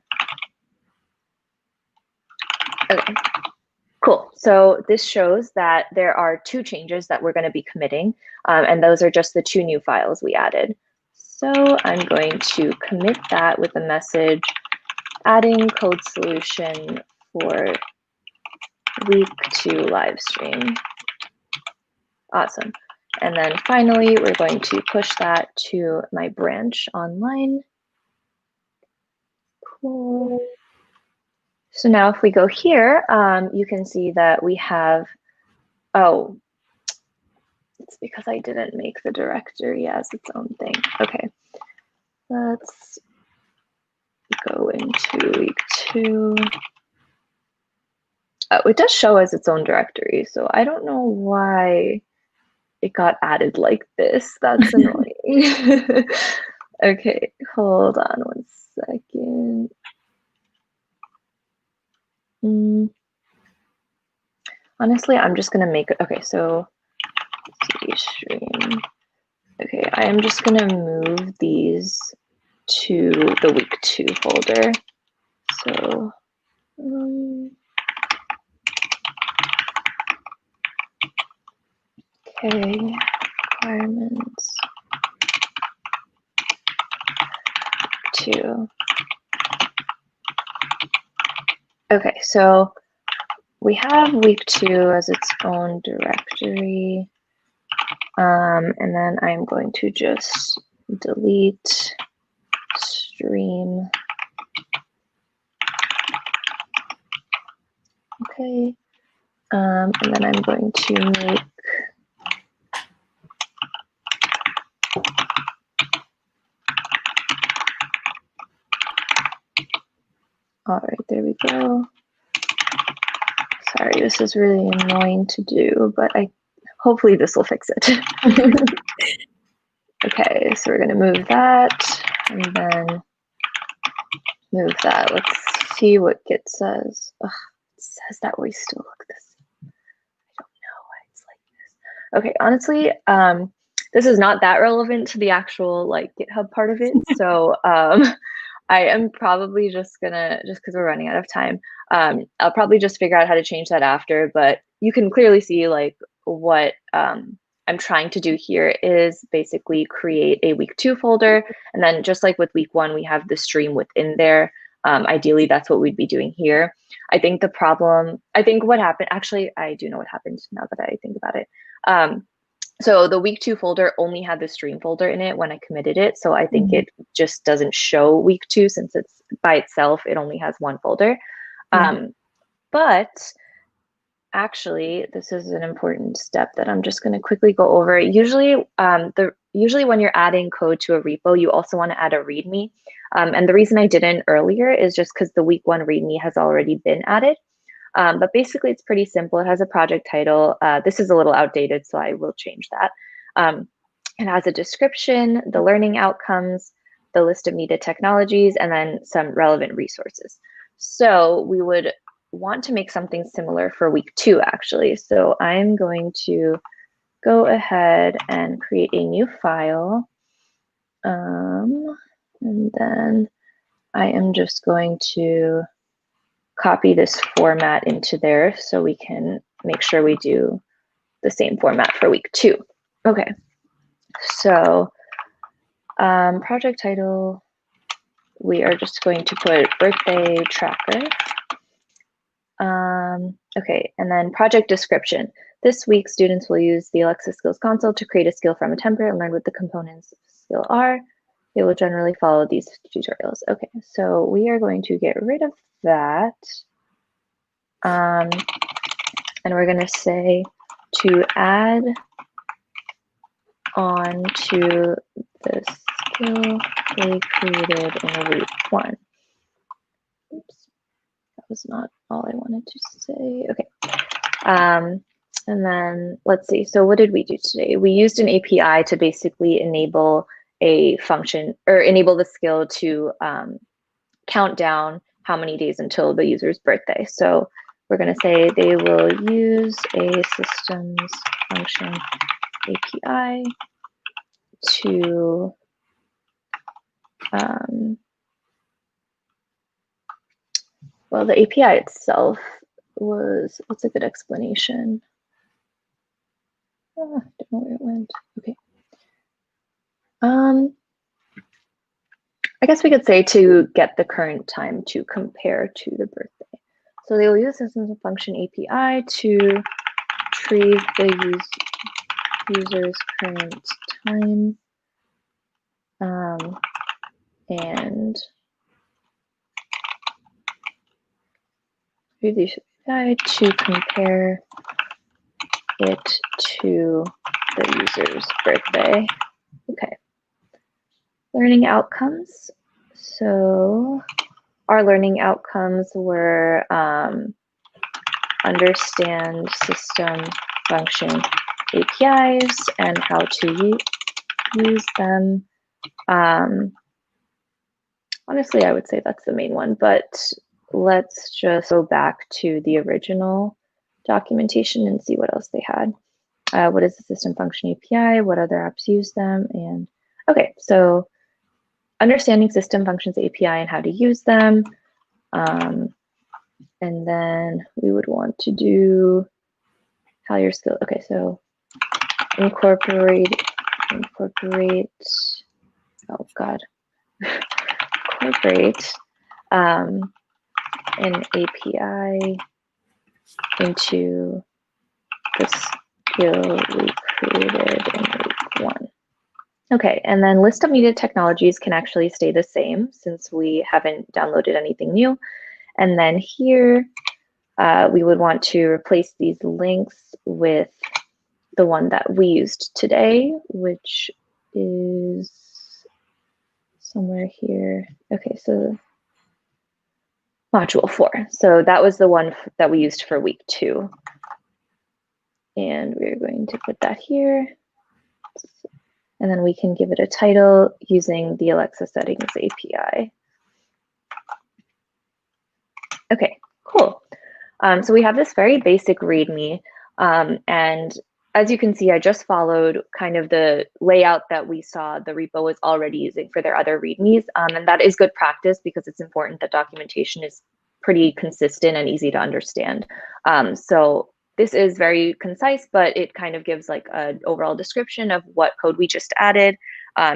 Okay. Cool. So this shows that there are 2 changes that we're going to be committing, and those are just the 2 new files we added. So I'm going to commit that with a message, adding code solution for week 2 live stream. Awesome. And then finally, we're going to push that to my branch online. Cool. So now if we go here, you can see that we have, oh, it's because I didn't make the directory as its own thing. Okay, let's go into week 2. Oh, it does show as its own directory, so I don't know why it got added like this. That's annoying. Okay, hold on 1 second. Honestly, I'm just gonna make it. Okay, so cd stream. Okay, I am just gonna move these to the week 2 folder. So okay, requirements 2. Okay, so we have week 2 as its own directory. And then I'm going to just delete stream. Okay. And then I'm going to make all right, there we go. Sorry, this is really annoying to do, but hopefully this will fix it. Okay, so we're going to move that, and then move that. Let's see what Git says. Ugh, it says that we still look the same. I don't know why it's like this. Okay, honestly, this is not that relevant to the actual like GitHub part of it. So I am probably just gonna, just because we're running out of time, I'll probably just figure out how to change that after, but you can clearly see like what I'm trying to do here is basically create a week 2 folder. And then just like with week 1, we have the stream within there. Ideally, that's what we'd be doing here. I think what happened, actually, I do know what happened now that I think about it. So the week 2 folder only had the stream folder in it when I committed it. So I think it just doesn't show week 2 since it's by itself, it only has one folder. But actually, this is an important step that I'm just going to quickly go over. Usually when you're adding code to a repo, you also want to add a README. And the reason I didn't earlier is just because the week 1 README has already been added. But basically, it's pretty simple. It has a project title. This is a little outdated, so I will change that. It has a description, the learning outcomes, the list of needed technologies, and then some relevant resources. So we would want to make something similar for week 2, actually. So I'm going to go ahead and create a new file. And then I am just going to copy this format into there so we can make sure we do the same format for week 2. Okay, so project title, we are just going to put birthday tracker. Okay, and then project description. This week, students will use the Alexa Skills Console to create a skill from a template and learn what the components of the skill are. They will generally follow these tutorials. Okay, so we are going to get rid of that. And we're going to say to add on to the skill they created in week 1. Oops, that was not all I wanted to say. Okay. And then let's see. So what did we do today? We used an API to basically enable a function or enable the skill to count down how many days until the user's birthday. So we're going to say they will use a systems function API to well, the API itself was, what's a good explanation? I don't know where it went. Okay. I guess we could say to get the current time to compare to the birthday. So they will use systems function API to retrieve the user's current time and retrieve the API to compare it to the user's birthday. Okay. Learning outcomes. So our learning outcomes were understand system function APIs and how to use them. Honestly, I would say that's the main one, but let's just go back to the original documentation and see what else they had. What is the system function API? What other apps use them? And okay, so understanding system functions API and how to use them. And then we would want to do how your skill. Okay, so incorporate, oh God, incorporate an API into the skill we created in week 1. Okay, and then list of needed technologies can actually stay the same since we haven't downloaded anything new. And then here, we would want to replace these links with the one that we used today, which is somewhere here. Okay, so module 4. So that was the one that we used for week 2. And we're going to put that here. And then we can give it a title using the Alexa settings API. Okay, cool. So we have this very basic README, and as you can see, I just followed kind of the layout that we saw the repo was already using for their other READMEs, and that is good practice because it's important that documentation is pretty consistent and easy to understand. So this is very concise, but it kind of gives like an overall description of what code we just added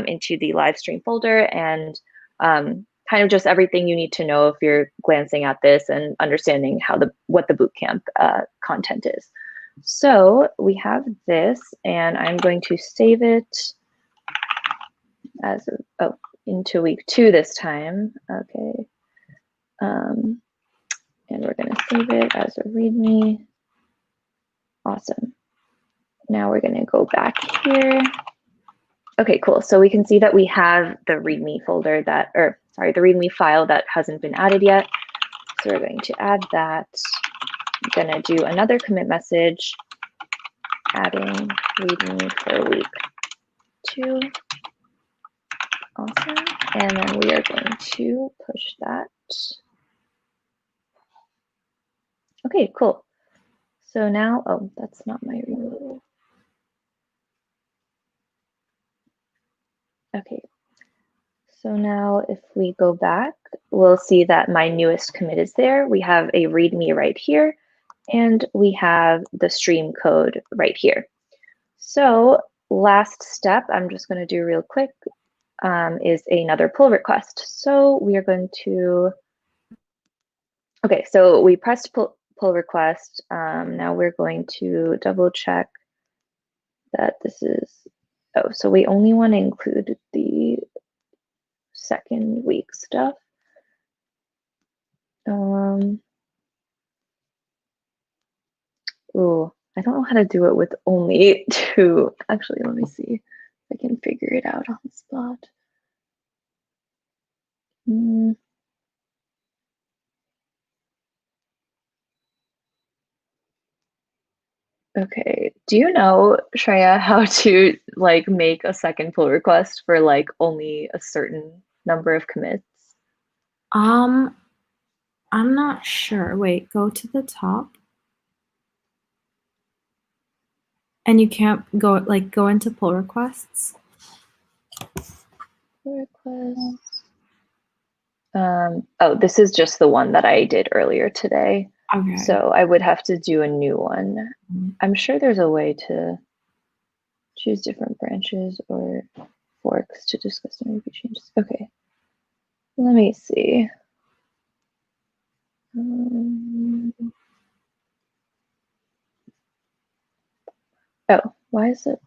into the live stream folder, and kind of just everything you need to know if you're glancing at this and understanding how what the bootcamp content is. So we have this, and I'm going to save it as into week 2 this time. Okay, and we're going to save it as a README. Awesome. Now we're going to go back here. Okay, cool. So we can see that we have the README folder that, or sorry, the README file that hasn't been added yet. So we're going to add that. I'm going to do another commit message, adding README for week 2. Awesome. And then we are going to push that. Okay, cool. So now, oh, that's not my README. Okay. So now if we go back, we'll see that my newest commit is there. We have a README right here, and we have the stream code right here. So last step, I'm just going to do real quick, is another pull request. So we are going to, okay, so we pressed pull request. Now we're going to double check that this is, oh, so we only want to include the second week stuff. Ooh, I don't know how to do it with only 2. Actually, let me see if I can figure it out on the spot. Okay, do you know, Shreya, how to like make a second pull request for like only a certain number of commits? I'm not sure. Wait, go to the top. And you can't go into pull requests. Pull requests. Oh, this is just the one that I did earlier today. Okay. So I would have to do a new one. I'm sure there's a way to choose different branches or forks to discuss and review changes. Okay, let me see. Oh, why is it?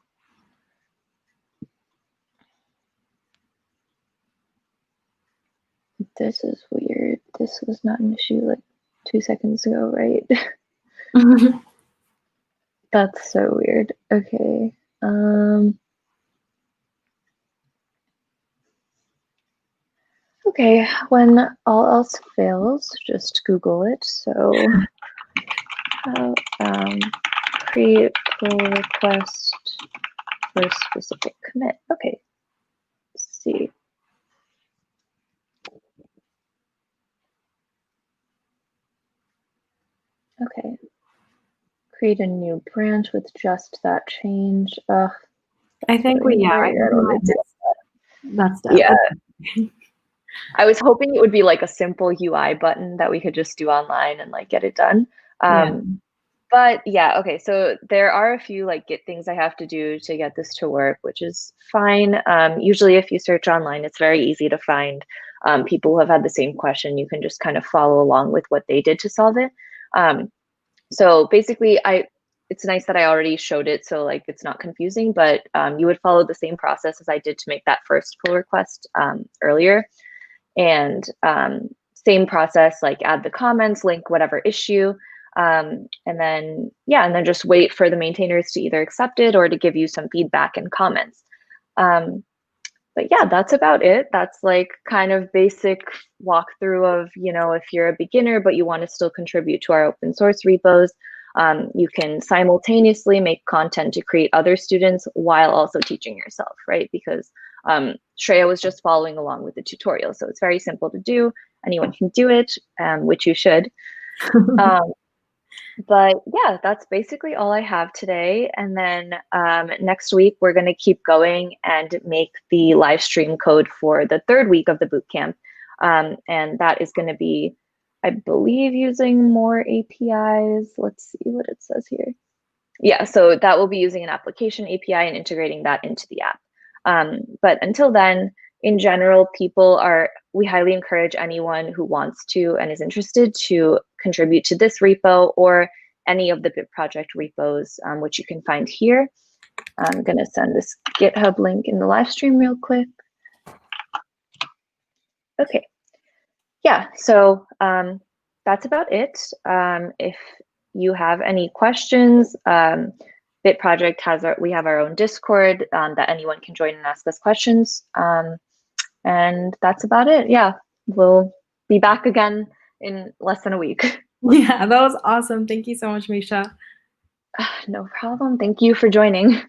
This is weird. This was not an issue like 2 seconds ago, right? That's so weird. Okay. Okay, when all else fails, just Google it. So create pull request for specific commit. Okay, let's see. Okay, create a new branch with just that change. Ugh, I think that's yeah. I was hoping it would be like a simple UI button that we could just do online and like get it done. But yeah, okay, so there are a few like Git things I have to do to get this to work, which is fine. Usually if you search online, it's very easy to find people who have had the same question. You can just kind of follow along with what they did to solve it. So basically, it's nice that I already showed it, so like it's not confusing, but you would follow the same process as I did to make that first pull request earlier. And same process, like add the comments, link whatever issue, and then just wait for the maintainers to either accept it or to give you some feedback and comments. But yeah, that's about it. That's like kind of basic walkthrough of, you know, if you're a beginner but you want to still contribute to our open source repos, you can simultaneously make content to create other students while also teaching yourself, right? Because Shreya was just following along with the tutorial. So it's very simple to do. anyone can do it, which you should. But yeah, that's basically all I have today. And then next week, we're going to keep going and make the live stream code for the 3rd week of the bootcamp. And that is going to be, I believe, using more APIs. Let's see what it says here. Yeah, so that will be using an application API and integrating that into the app. But until then, in general, we highly encourage anyone who wants to and is interested to contribute to this repo or any of the Bit project repos, which you can find here. I'm going to send this GitHub link in the live stream real quick. Okay. Yeah, so that's about it. If you have any questions, Bit project we have our own Discord that anyone can join and ask us questions. And that's about it. Yeah, we'll be back again in less than a week. Yeah, that was awesome. Thank you so much, Misha. No problem. Thank you for joining.